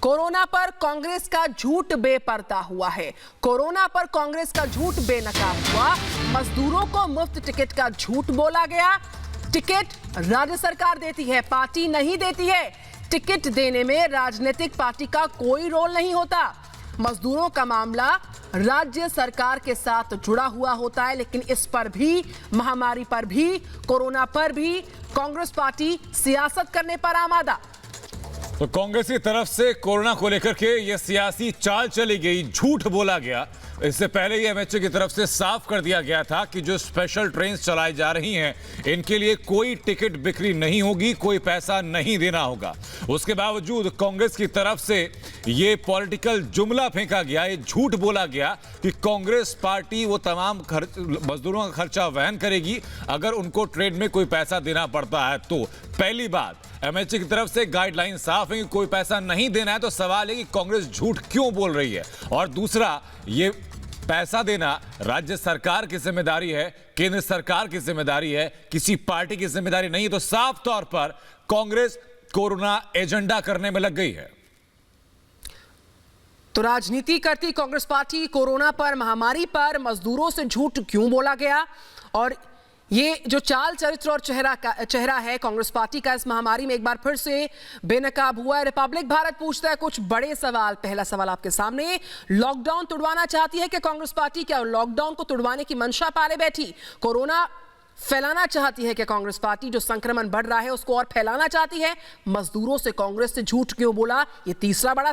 Corona पर कांग्रेस का झूठ बेपर्दा हुआ है। कोरोना पर कांग्रेस का झूठ बेनकाब हुआ। मजदूरों को मुफ्त टिकट का झूठ बोला गया। टिकट राज्य सरकार देती है, पार्टी नहीं देती है। टिकट देने में राजनीतिक पार्टी का कोई रोल नहीं होता। मजदूरों का मामला राज्य सरकार के साथ जुड़ा हुआ होता है, लेकिन इस पर भी, महामारी पर भी, कोरोना पर भी कांग्रेस पार्टी सियासत करने पर आमादा। तो कांग्रेस की तरफ से कोरोना को लेकर के यह सियासी चाल चली गई, झूठ बोला गया। इससे पहले ही एमएचए की तरफ से साफ कर दिया गया था कि जो स्पेशल ट्रेन चलाई जा रही हैं, इनके लिए कोई टिकट बिक्री नहीं होगी, कोई पैसा नहीं देना होगा। उसके बावजूद कांग्रेस की तरफ से ये पॉलिटिकल जुमला फेंका गया, ये झूठ बोला गया कि कांग्रेस पार्टी वो तमाम मजदूरों का खर्चा वहन करेगी अगर उनको ट्रेन में कोई पैसा देना पड़ता है तो। पहली बात, एमएचए की तरफ से गाइडलाइन साफ है कि कोई पैसा नहीं देना है, तो सवाल है कि कांग्रेस झूठ क्यों बोल रही है। और दूसरा, ये पैसा देना राज्य सरकार की जिम्मेदारी है, केंद्र सरकार की जिम्मेदारी है, किसी पार्टी की जिम्मेदारी नहीं है। तो साफ तौर पर कांग्रेस कोरोना एजेंडा करने में लग गई है। तो राजनीति करती कांग्रेस पार्टी कोरोना पर, महामारी पर मजदूरों से झूठ क्यों बोला गया, और ये जो चाल चरित्र और चेहरा है कांग्रेस पार्टी का इस महामारी में एक बार फिर से बेनकाब हुआ है। रिपब्लिक भारत पूछता है कुछ बड़े सवाल। पहला सवाल आपके सामने, लॉकडाउन तुड़वाना चाहती है कि कांग्रेस पार्टी? क्या लॉकडाउन को तुड़वाने की मंशा पाले बैठी? कोरोना फैलाना चाहती है कि कांग्रेस पार्टी? जो संक्रमण बढ़ रहा है उसको और फैलाना चाहती है? मजदूरों से कांग्रेस से झूठ क्यों बोला? ये तीसरा बड़ा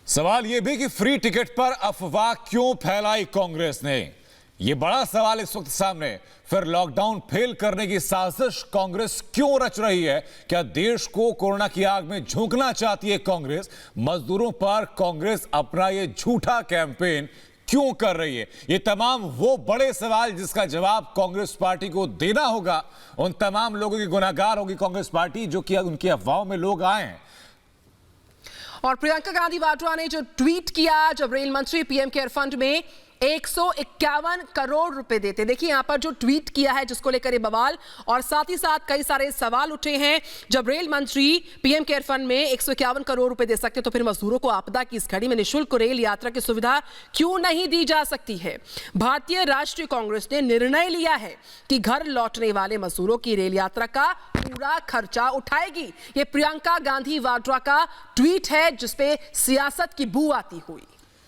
सवाल यह भी कि फ्री टिकट पर अफवाह क्यों फैलाई कांग्रेस ने, यह बड़ा सवाल इस वक्त सामने। फिर लॉकडाउन फेल करने की साजिश कांग्रेस क्यों रच रही है? क्या देश को कोरोना की आग में झोंकना चाहती है कांग्रेस? मजदूरों पर कांग्रेस अपना यह झूठा कैंपेन क्यों कर रही है? ये तमाम वो बड़े सवाल जिसका जवाब कांग्रेस पार्टी को देना होगा। उन तमाम लोगों की गुनाहगार होगी कांग्रेस पार्टी जो कि उनकी अफवाहों में लोग आए हैं। और प्रियंका गांधी वाड्रा ने जो ट्वीट किया, जब रेल मंत्री पीएम केयर फंड में 151 करोड़ रुपए देते, देखिए यहां पर जो ट्वीट किया है जिसको लेकर ये बवाल और साथ ही साथ कई सारे सवाल उठे हैं। जब रेल मंत्री पीएम केयर फंड में 151 करोड़ रुपए दे सकते तो फिर मजदूरों को आपदा की इस घड़ी में निःशुल्क रेल यात्रा की सुविधा क्यों नहीं दी जा सकती है? भारतीय राष्ट्रीय कांग्रेस ने निर्णय लिया है कि घर लौटने वाले मजदूरों की रेल यात्रा का पूरा खर्चा उठाएगी। ये प्रियंका गांधी वाड्रा का ट्वीट है जिसपे सियासत की बू आती हुई।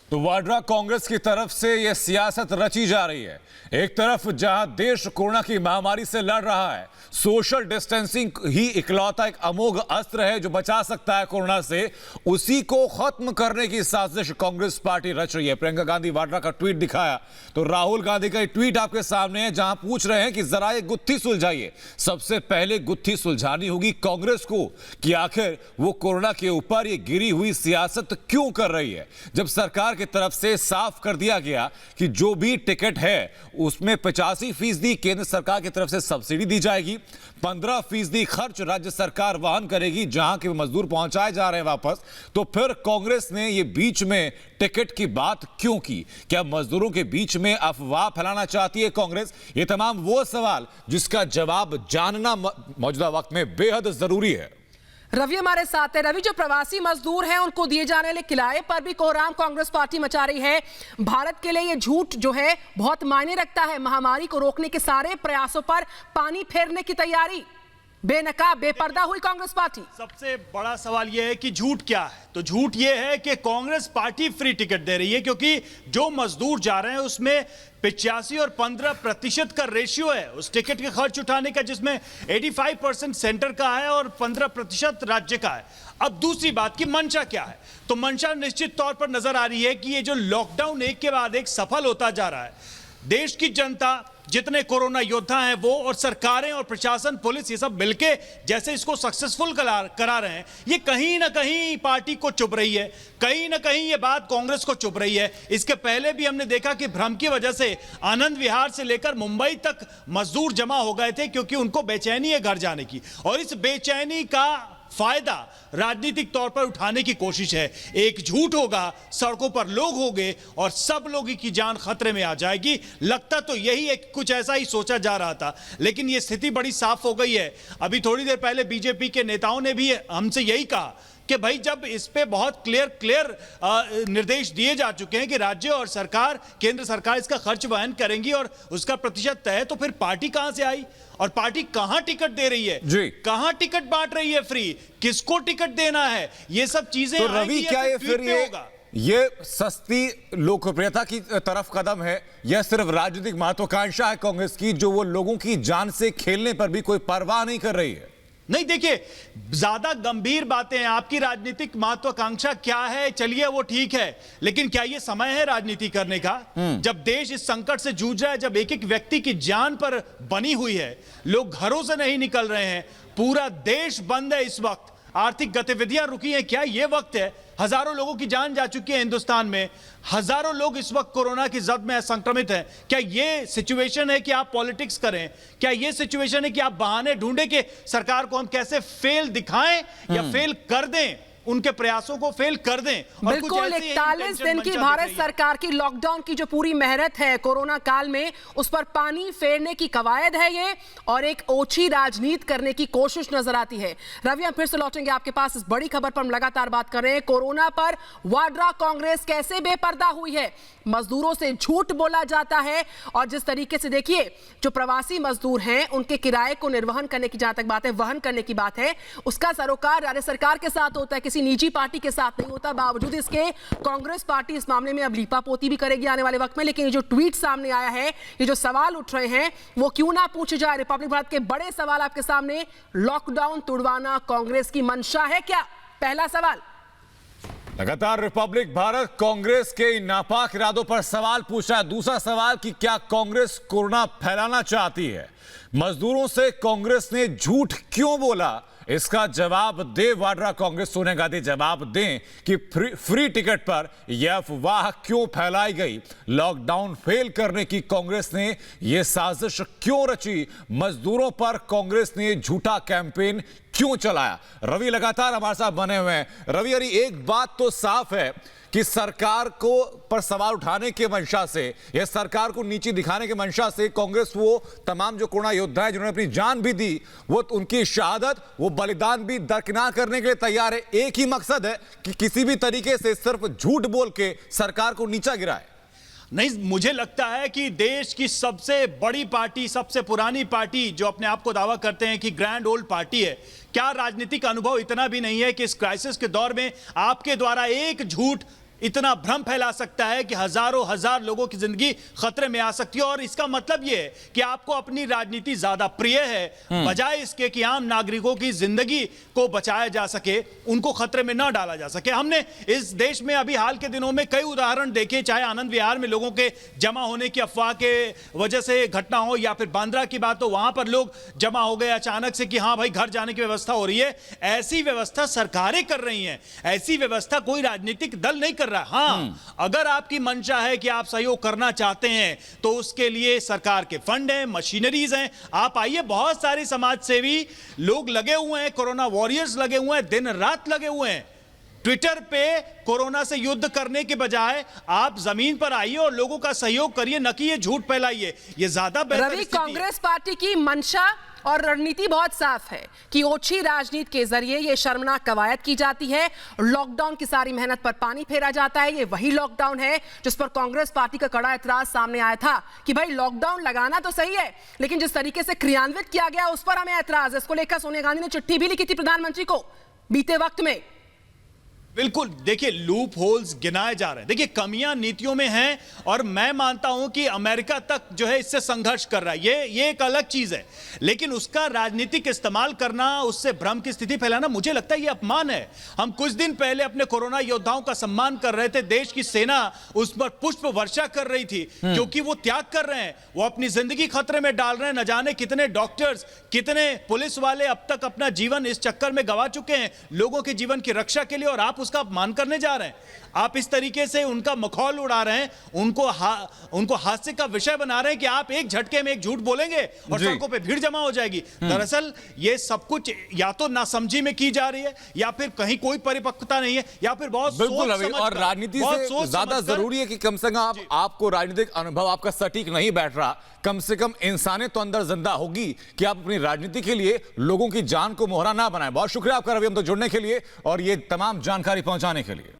तो वाड्रा कांग्रेस की तरफ से यह सियासत रची जा रही है। एक तरफ जहां देश कोरोना की महामारी से लड़ रहा है, सोशल डिस्टेंसिंग ही इकलौता एक अमोघ अस्त्र है जो बचा सकता है कोरोना से, उसी को खत्म करने की साजिश कांग्रेस पार्टी रच रही है। प्रियंका गांधी वाड्रा का ट्वीट दिखाया तो राहुल गांधी का ट्वीट आपके सामने है, जहां पूछ रहे हैं कि जरा ये गुत्थी सुलझाइए। सबसे पहले गुत्थी सुलझानी होगी कांग्रेस को कि आखिर वो कोरोना के ऊपर ये गिरी हुई सियासत क्यों कर रही है, जब सरकार की तरफ से साफ कर दिया गया कि जो भी टिकट है उसमें 85% केंद्र सरकार की तरफ से सब्सिडी दी जाएगी, 15% खर्च राज्य सरकार वहन करेगी जहां के मजदूर पहुंचाए जा रहे हैं वापस। तो फिर कांग्रेस ने ये बीच में टिकट की बात क्यों की? क्या मजदूरों के बीच में अफवाह फैलाना चाहती है कांग्रेस? ये तमाम वो सवाल जिसका जवाब जानना मौजूदा वक्त में बेहद जरूरी है। रवि हमारे साथ है। रवि, जो प्रवासी मजदूर हैं उनको दिए जाने वाले किराए पर भी कोहराम कांग्रेस पार्टी मचा रही है। भारत के लिए ये झूठ जो है बहुत मायने रखता है। महामारी को रोकने के सारे प्रयासों पर पानी फेरने की तैयारी, बेनकाब बेपर्दा हुई कांग्रेस पार्टी। सबसे बड़ा सवाल यह है कि झूठ क्या है? तो झूठ यह है कि कांग्रेस पार्टी फ्री टिकट दे रही है, क्योंकि जो मजदूर जा रहे हैं उसमें 85 और 15% का रेशियो है उस टिकट के खर्च उठाने का, जिसमें 85% सेंटर का है और 15% राज्य का है। अब दूसरी बात की मंशा क्या है? तो मंशा निश्चित तौर पर नजर आ रही है कि ये जो लॉकडाउन एक के बाद एक सफल होता जा रहा है, देश की जनता, जितने कोरोना योद्धा हैं वो, और सरकारें और प्रशासन, पुलिस, ये सब मिलके जैसे इसको सक्सेसफुल करा रहे हैं, ये कहीं ना कहीं पार्टी को चुभ रही है, कहीं ना कहीं ये बात कांग्रेस को चुभ रही है। इसके पहले भी हमने देखा कि भ्रम की वजह से आनंद विहार से लेकर मुंबई तक मजदूर जमा हो गए थे क्योंकि उनको बेचैनी है घर जाने की, और इस बेचैनी का फायदा राजनीतिक तौर पर उठाने की कोशिश है। एक झूठ होगा, सड़कों पर लोग होंगे और सब लोगों की जान खतरे में आ जाएगी। लगता तो यही एक कुछ ऐसा ही सोचा जा रहा था, लेकिन यह स्थिति बड़ी साफ हो गई है। अभी थोड़ी देर पहले बीजेपी के नेताओं ने भी हमसे यही कहा कि भाई जब इस पे बहुत क्लियर निर्देश दिए जा चुके हैं कि राज्य और सरकार, केंद्र सरकार इसका खर्च वहन करेंगी और उसका प्रतिशत तय है, तो फिर पार्टी कहां से आई और पार्टी कहां टिकट दे रही है जी, कहां टिकट बांट रही है फ्री, किसको टिकट देना है, ये सब चीजें तो रवि क्या ये फिर ये सस्ती लोकप्रियता की तरफ कदम है या सिर्फ राजनीतिक महत्वाकांक्षा है कांग्रेस की, जो वो लोगों की जान से खेलने पर भी कोई परवाह नहीं कर रही है? नहीं, देखिए ज्यादा गंभीर बातें हैं। आपकी राजनीतिक महत्वाकांक्षा क्या है, चलिए वो ठीक है, लेकिन क्या ये समय है राजनीति करने का? जब देश इस संकट से जूझ रहा है, जब एक एक व्यक्ति की जान पर बनी हुई है, लोग घरों से नहीं निकल रहे हैं, पूरा देश बंद है इस वक्त, आर्थिक गतिविधियां रुकी हैं, क्या ये वक्त है? हजारों लोगों की जान जा चुकी है हिंदुस्तान में, हजारों लोग इस वक्त कोरोना की जद में संक्रमित हैं। क्या ये सिचुएशन है कि आप पॉलिटिक्स करें? क्या ये सिचुएशन है कि आप बहाने ढूंढे कि सरकार को हम कैसे फेल दिखाएं या फेल कर दें, उनके प्रयासों को फेल कर दें? बिल्कुल, 41 दिन की भारत सरकार की लॉकडाउन की जो पूरी मेहनत है कोरोना काल में, उस पर पानी फेरने की कवायद है ये, और एक ओछी राजनीति करने की कोशिश नजर आती है। रवि, हम फिर से लौटेंगे आपके पास। इस बड़ी खबर पर हम लगातार बात कर रहे हैं। कोरोना पर वाड्रा कांग्रेस कैसे बेपर्दा हुई है, मजदूरों से झूठ बोला जाता है, और जिस तरीके से देखिए जो प्रवासी मजदूर हैं उनके किराए को निर्वहन करने की जहां तक बात है, वहन करने की बात है, उसका सरोकार राज्य सरकार के साथ होता है, किसी निजी पार्टी के साथ नहीं होता। बावजूद इसके कांग्रेस पार्टी इस मामले में अब लीपापोती भी करेगी आने वाले वक्त में। लेकिन ये जो ट्वीट सामने आया है, ये जो सवाल उठ रहे हैं, वो क्यों ना पूछे जाए। रिपब्लिक भारत के बड़े सवाल आपके सामने, लॉकडाउन तुड़वाना कांग्रेस की मंशा है क्या? पहला सवाल। लगातार रिपब्लिक भारत कांग्रेस के इन नापाक इरादों पर सवाल पूछ रहा है। दूसरा सवाल कि क्या कांग्रेस कोरोना फैलाना चाहती है? मजदूरों से कांग्रेस ने झूठ क्यों बोला, इसका जवाब दे वाड्रा कांग्रेस। सोनिया गांधी जवाब दें कि फ्री टिकट पर यह अफवाह क्यों फैलाई गई, लॉकडाउन फेल करने की कांग्रेस ने यह साजिश क्यों रची, मजदूरों पर कांग्रेस ने झूठा कैंपेन क्यों चलाया। रवि लगातार हमारे साथ बने हुए हैं। रवि, अरे एक बात तो साफ है कि सरकार को पर सवाल उठाने के मंशा से या सरकार को नीचे दिखाने के मंशा से कांग्रेस वो तमाम जो कोरोना योद्धा हैं जिन्होंने अपनी जान भी दी, वो उनकी शहादत, वो बलिदान भी दरकिनार करने के लिए तैयार है। एक ही मकसद है कि किसी भी तरीके से सिर्फ झूठ बोल के सरकार को नीचा गिराए। नहीं, मुझे लगता है कि देश की सबसे बड़ी पार्टी, सबसे पुरानी पार्टी, जो अपने आप को दावा करते हैं कि ग्रैंड ओल्ड पार्टी है, क्या राजनीतिक अनुभव इतना भी नहीं है कि इस क्राइसिस के दौर में आपके द्वारा एक झूठ इतना भ्रम फैला सकता है कि हजारों हजार लोगों की जिंदगी खतरे में आ सकती है? और इसका मतलब यह है कि आपको अपनी राजनीति ज्यादा प्रिय है, बजाय इसके कि आम नागरिकों की जिंदगी को बचाया जा सके, उनको खतरे में न डाला जा सके। हमने इस देश में अभी हाल के दिनों में कई उदाहरण देखे, चाहे आनंद विहार में लोगों के जमा होने की अफवाह के वजह से घटना हो, या फिर बांद्रा की बात हो, वहां पर लोग जमा हो गए अचानक से कि हाँ भाई घर जाने की व्यवस्था हो रही है। ऐसी व्यवस्था सरकारें कर रही हैं, ऐसी व्यवस्था कोई राजनीतिक दल नहीं कर रहा। हाँ, अगर आपकी मंशा है कि आप सहयोग करना चाहते हैं तो उसके लिए सरकार के फंड हैं, मशीनरीज हैं। आप आइए, बहुत सारे समाज सेवी लोग लगे हुए हैं, कोरोना वॉरियर्स लगे हुए हैं, दिन रात लगे हुए हैं। ट्विटर पे कोरोना से युद्ध करने के बजाय आप जमीन पर आइए और लोगों का सहयोग करिए, न कि ये झूठ फैलाइए। ये ज्यादा बेहतर रवि, कांग्रेस पार्टी की मंशा और रणनीति बहुत साफ है कि ओछी राजनीति के जरिए ये शर्मनाक कवायद की जाती है। लॉकडाउन की सारी मेहनत पर पानी फेरा जाता है। ये वही लॉकडाउन है जिस पर कांग्रेस पार्टी का कड़ा एतराज सामने आया था कि भाई लॉकडाउन लगाना तो सही है, लेकिन जिस तरीके से क्रियान्वित किया गया उस पर हमें एतराज है। इसको लेकर सोनिया गांधी ने चिट्ठी भी लिखी थी प्रधानमंत्री को बीते वक्त में। बिल्कुल, देखिए लूप होल्स गिनाए जा रहे हैं, देखिए कमियां नीतियों में हैं, और मैं मानता हूं कि अमेरिका तक जो है इससे संघर्ष कर रहा है, ये एक अलग चीज है। लेकिन उसका राजनीतिक इस्तेमाल करना, उससे भ्रम की स्थिति फैलाना, मुझे लगता है ये अपमान है। हम कुछ दिन पहले अपने कोरोना योद्धाओं का सम्मान कर रहे थे, देश की सेना उस पर पुष्प वर्षा कर रही थी क्योंकि वो त्याग कर रहे हैं, वो अपनी जिंदगी खतरे में डाल रहे हैं। न जाने कितने डॉक्टर्स, कितने पुलिस वाले अब तक अपना जीवन इस चक्कर में गंवा चुके हैं लोगों के जीवन की रक्षा के लिए, और आप आप उसका अपमान करने जा रहे हैं। आप इस तरीके से उनका मखौल उड़ा रहे हैं, उनको हास्य का विषय बना रहे हैं कि आप एक झटके में एक झूठ बोलेंगे और जी। सड़कों पे भीड़ जमा हो जाएगी। दरअसल ये सब कुछ या तो नासमझी में की जा रही है, या फिर कहीं कोई परिपक्वता नहीं है, या फिर बहुत बिल्कुल सोच अभी, समझ और कर, राजनीति बहुत से सोच ज्यादा समझ कर- जरूरी है कि कम से कम आपको राजनीतिक अनुभव आपका सटीक नहीं बैठ रहा, कम से कम इंसानियत तो अंदर जिंदा होगी कि आप अपनी राजनीति के लिए लोगों की जान को मोहरा ना बनाएं। बहुत शुक्रिया आपका रवि, हम तो जुड़ने के लिए और ये तमाम जानकारी पहुंचाने के लिए।